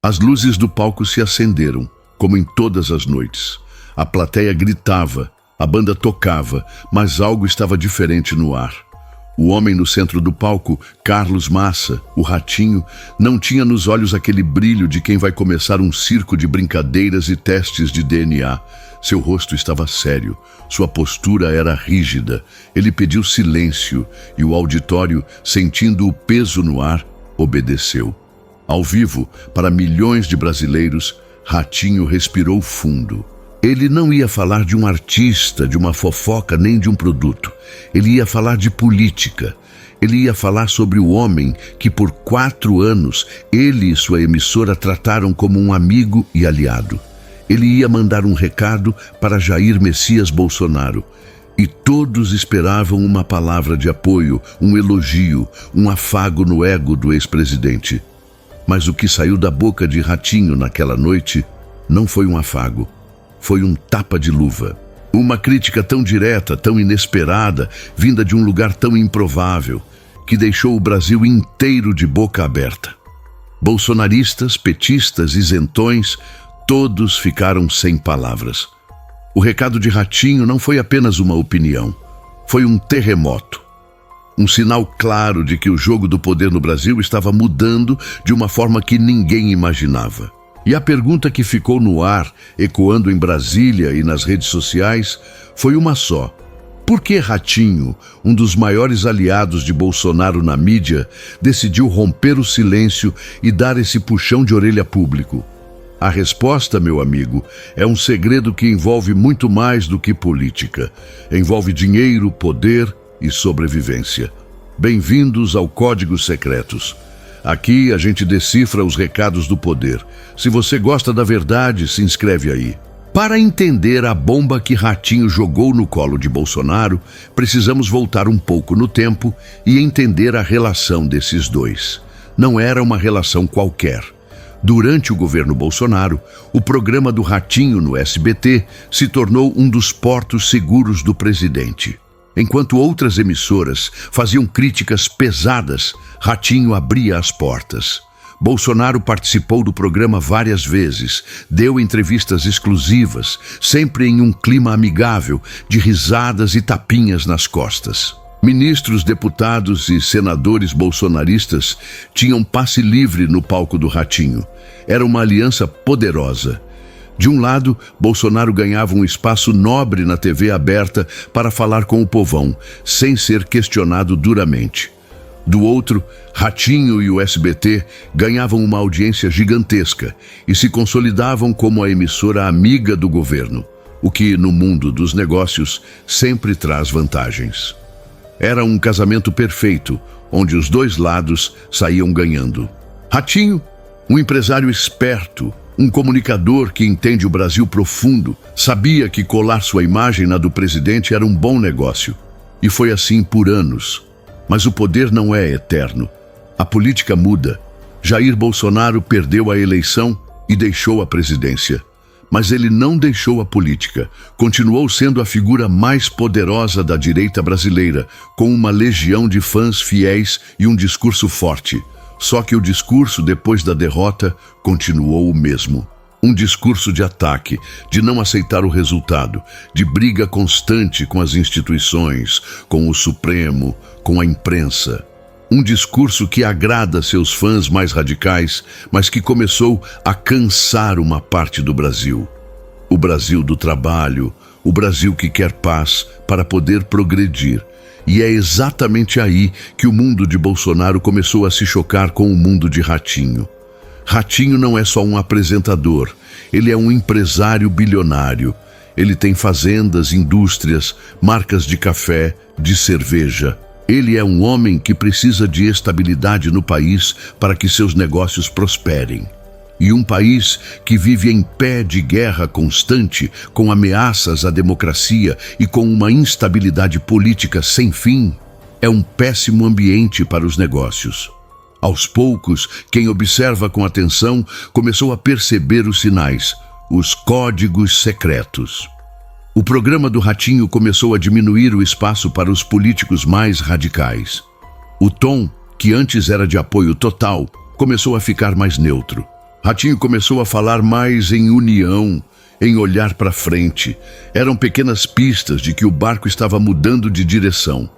As luzes do palco se acenderam, como em todas as noites. A plateia gritava, a banda tocava, mas algo estava diferente no ar. O homem no centro do palco, Carlos Massa, o Ratinho, não tinha nos olhos aquele brilho de quem vai começar um circo de brincadeiras e testes de DNA. Seu rosto estava sério, sua postura era rígida. Ele pediu silêncio e o auditório, sentindo o peso no ar, obedeceu. Ao vivo, para milhões de brasileiros, Ratinho respirou fundo. Ele não ia falar de um artista, de uma fofoca, nem de um produto. Ele ia falar de política. Ele ia falar sobre o homem que por 4 anos ele e sua emissora trataram como um amigo e aliado. Ele ia mandar um recado para Jair Messias Bolsonaro. E todos esperavam uma palavra de apoio, um elogio, um afago no ego do ex-presidente. Mas o que saiu da boca de Ratinho naquela noite não foi um afago. Foi um tapa de luva. Uma crítica tão direta, tão inesperada, vinda de um lugar tão improvável, que deixou o Brasil inteiro de boca aberta. Bolsonaristas, petistas, isentões, todos ficaram sem palavras. O recado de Ratinho não foi apenas uma opinião, foi um terremoto. Um sinal claro de que o jogo do poder no Brasil estava mudando de uma forma que ninguém imaginava. E a pergunta que ficou no ar, ecoando em Brasília e nas redes sociais, foi uma só. Por que Ratinho, um dos maiores aliados de Bolsonaro na mídia, decidiu romper o silêncio e dar esse puxão de orelha público? A resposta, meu amigo, é um segredo que envolve muito mais do que política. Envolve dinheiro, poder e sobrevivência. Bem-vindos ao Códigos Secretos. Aqui a gente decifra os recados do poder. Se você gosta da verdade, se inscreve aí. Para entender a bomba que Ratinho jogou no colo de Bolsonaro, precisamos voltar um pouco no tempo e entender a relação desses dois. Não era uma relação qualquer. Durante o governo Bolsonaro, o programa do Ratinho no SBT se tornou um dos portos seguros do presidente. Enquanto outras emissoras faziam críticas pesadas, Ratinho abria as portas. Bolsonaro participou do programa várias vezes, deu entrevistas exclusivas, sempre em um clima amigável, de risadas e tapinhas nas costas. Ministros, deputados e senadores bolsonaristas tinham passe livre no palco do Ratinho. Era uma aliança poderosa. De um lado, Bolsonaro ganhava um espaço nobre na TV aberta para falar com o povão, sem ser questionado duramente. Do outro, Ratinho e o SBT ganhavam uma audiência gigantesca e se consolidavam como a emissora amiga do governo, o que, no mundo dos negócios, sempre traz vantagens. Era um casamento perfeito, onde os dois lados saíam ganhando. Ratinho, um empresário esperto, um comunicador que entende o Brasil profundo, sabia que colar sua imagem na do presidente era um bom negócio. E foi assim por anos. Mas o poder não é eterno. A política muda. Jair Bolsonaro perdeu a eleição e deixou a presidência. Mas ele não deixou a política. Continuou sendo a figura mais poderosa da direita brasileira, com uma legião de fãs fiéis e um discurso forte. Só que o discurso, depois da derrota, continuou o mesmo. Um discurso de ataque, de não aceitar o resultado, de briga constante com as instituições, com o Supremo, com a imprensa. Um discurso que agrada seus fãs mais radicais, mas que começou a cansar uma parte do Brasil. O Brasil do trabalho, o Brasil que quer paz para poder progredir. E é exatamente aí que o mundo de Bolsonaro começou a se chocar com o mundo de Ratinho. Ratinho não é só um apresentador, ele é um empresário bilionário. Ele tem fazendas, indústrias, marcas de café, de cerveja. Ele é um homem que precisa de estabilidade no país para que seus negócios prosperem. E um país que vive em pé de guerra constante, com ameaças à democracia e com uma instabilidade política sem fim, é um péssimo ambiente para os negócios. Aos poucos, quem observa com atenção começou a perceber os sinais, os códigos secretos. O programa do Ratinho começou a diminuir o espaço para os políticos mais radicais. O tom, que antes era de apoio total, começou a ficar mais neutro. Ratinho começou a falar mais em união, em olhar para frente. Eram pequenas pistas de que o barco estava mudando de direção.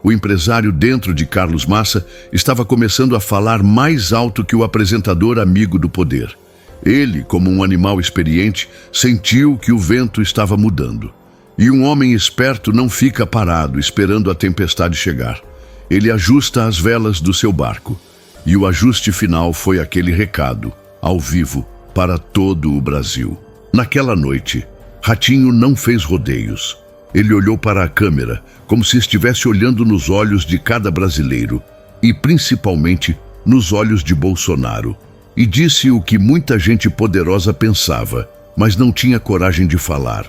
O empresário dentro de Carlos Massa estava começando a falar mais alto que o apresentador amigo do poder. Ele, como um animal experiente, sentiu que o vento estava mudando. E um homem esperto não fica parado esperando a tempestade chegar. Ele ajusta as velas do seu barco. E o ajuste final foi aquele recado, ao vivo, para todo o Brasil. Naquela noite, Ratinho não fez rodeios. Ele olhou para a câmera, como se estivesse olhando nos olhos de cada brasileiro, e principalmente nos olhos de Bolsonaro, e disse o que muita gente poderosa pensava, mas não tinha coragem de falar.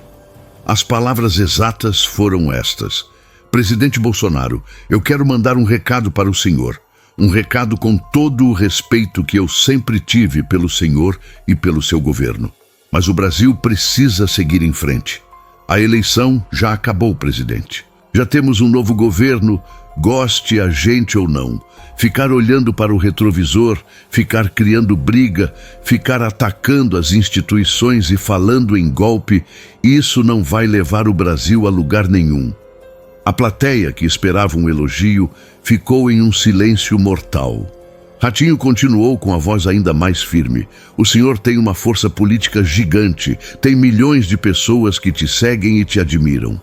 As palavras exatas foram estas: Presidente Bolsonaro, eu quero mandar um recado para o senhor. Um recado com todo o respeito que eu sempre tive pelo senhor e pelo seu governo. Mas o Brasil precisa seguir em frente. A eleição já acabou, presidente. Já temos um novo governo, goste a gente ou não. Ficar olhando para o retrovisor, ficar criando briga, ficar atacando as instituições e falando em golpe, isso não vai levar o Brasil a lugar nenhum. A plateia, que esperava um elogio, ficou em um silêncio mortal. Ratinho continuou com a voz ainda mais firme. O senhor tem uma força política gigante, tem milhões de pessoas que te seguem e te admiram.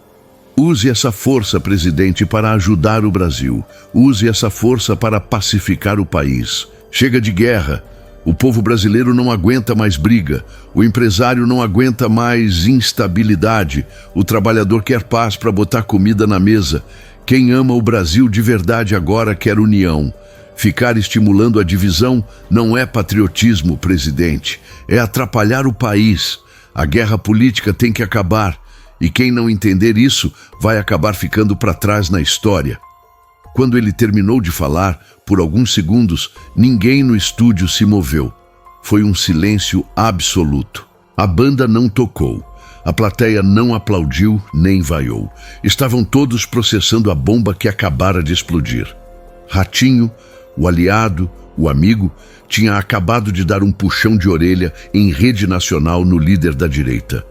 Use essa força, presidente, para ajudar o Brasil. Use essa força para pacificar o país. Chega de guerra. O povo brasileiro não aguenta mais briga. O empresário não aguenta mais instabilidade. O trabalhador quer paz para botar comida na mesa. Quem ama o Brasil de verdade agora quer união. Ficar estimulando a divisão não é patriotismo, presidente. É atrapalhar o país. A guerra política tem que acabar. E quem não entender isso vai acabar ficando para trás na história. Quando ele terminou de falar, por alguns segundos, ninguém no estúdio se moveu. Foi um silêncio absoluto. A banda não tocou. A plateia não aplaudiu nem vaiou. Estavam todos processando a bomba que acabara de explodir. Ratinho, o aliado, o amigo, tinha acabado de dar um puxão de orelha em rede nacional no líder da direita.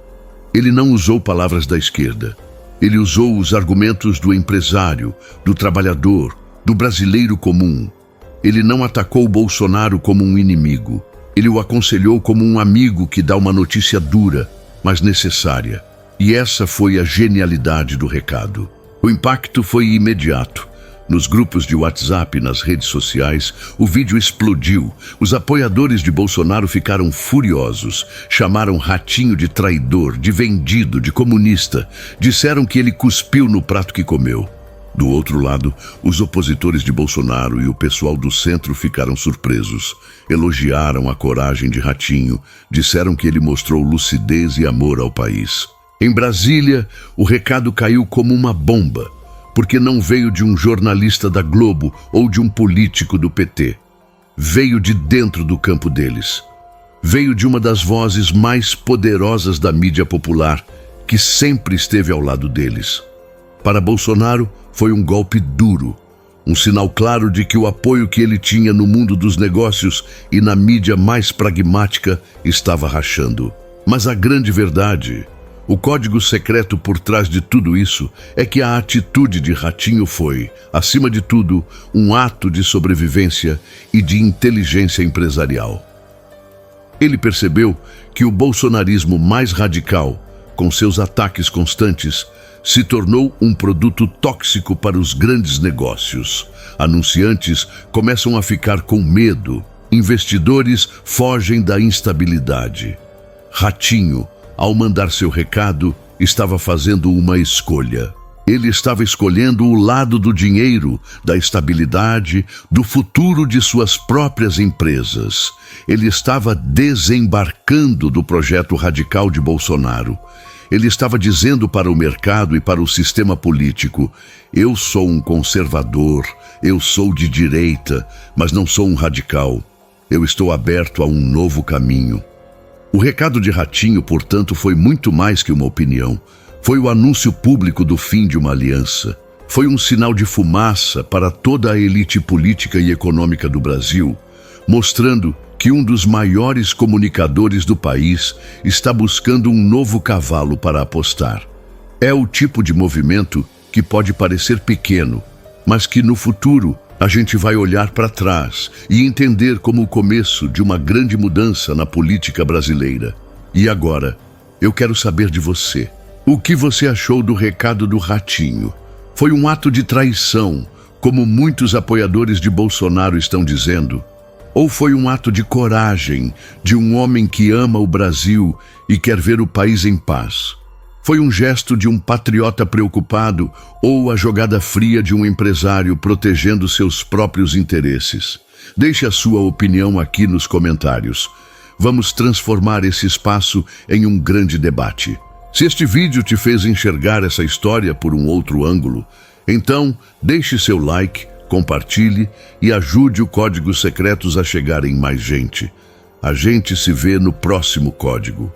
Ele não usou palavras da esquerda. Ele usou os argumentos do empresário, do trabalhador, do brasileiro comum. Ele não atacou Bolsonaro como um inimigo. Ele o aconselhou como um amigo que dá uma notícia dura, mas necessária. E essa foi a genialidade do recado. O impacto foi imediato. Nos grupos de WhatsApp e nas redes sociais, o vídeo explodiu. Os apoiadores de Bolsonaro ficaram furiosos. Chamaram Ratinho de traidor, de vendido, de comunista. Disseram que ele cuspiu no prato que comeu. Do outro lado, os opositores de Bolsonaro e o pessoal do centro ficaram surpresos. Elogiaram a coragem de Ratinho. Disseram que ele mostrou lucidez e amor ao país. Em Brasília, o recado caiu como uma bomba, porque não veio de um jornalista da Globo ou de um político do PT. Veio de dentro do campo deles. Veio de uma das vozes mais poderosas da mídia popular, que sempre esteve ao lado deles. Para Bolsonaro, foi um golpe duro, um sinal claro de que o apoio que ele tinha no mundo dos negócios e na mídia mais pragmática estava rachando. Mas a grande verdade, o código secreto por trás de tudo isso, é que a atitude de Ratinho foi, acima de tudo, um ato de sobrevivência e de inteligência empresarial. Ele percebeu que o bolsonarismo mais radical, com seus ataques constantes, se tornou um produto tóxico para os grandes negócios. Anunciantes começam a ficar com medo. Investidores fogem da instabilidade. Ratinho, ao mandar seu recado, estava fazendo uma escolha. Ele estava escolhendo o lado do dinheiro, da estabilidade, do futuro de suas próprias empresas. Ele estava desembarcando do projeto radical de Bolsonaro. Ele estava dizendo para o mercado e para o sistema político: eu sou um conservador, eu sou de direita, mas não sou um radical. Eu estou aberto a um novo caminho. O recado de Ratinho, portanto, foi muito mais que uma opinião. Foi o anúncio público do fim de uma aliança. Foi um sinal de fumaça para toda a elite política e econômica do Brasil, mostrando que um dos maiores comunicadores do país está buscando um novo cavalo para apostar. É o tipo de movimento que pode parecer pequeno, mas que no futuro a gente vai olhar para trás e entender como o começo de uma grande mudança na política brasileira. E agora, eu quero saber de você. O que você achou do recado do Ratinho? Foi um ato de traição, como muitos apoiadores de Bolsonaro estão dizendo? Ou foi um ato de coragem de um homem que ama o Brasil e quer ver o país em paz? Foi um gesto de um patriota preocupado ou a jogada fria de um empresário protegendo seus próprios interesses? Deixe a sua opinião aqui nos comentários. Vamos transformar esse espaço em um grande debate. Se este vídeo te fez enxergar essa história por um outro ângulo, então deixe seu like, compartilhe e ajude o Códigos Secretos a chegar em mais gente. A gente se vê no próximo código.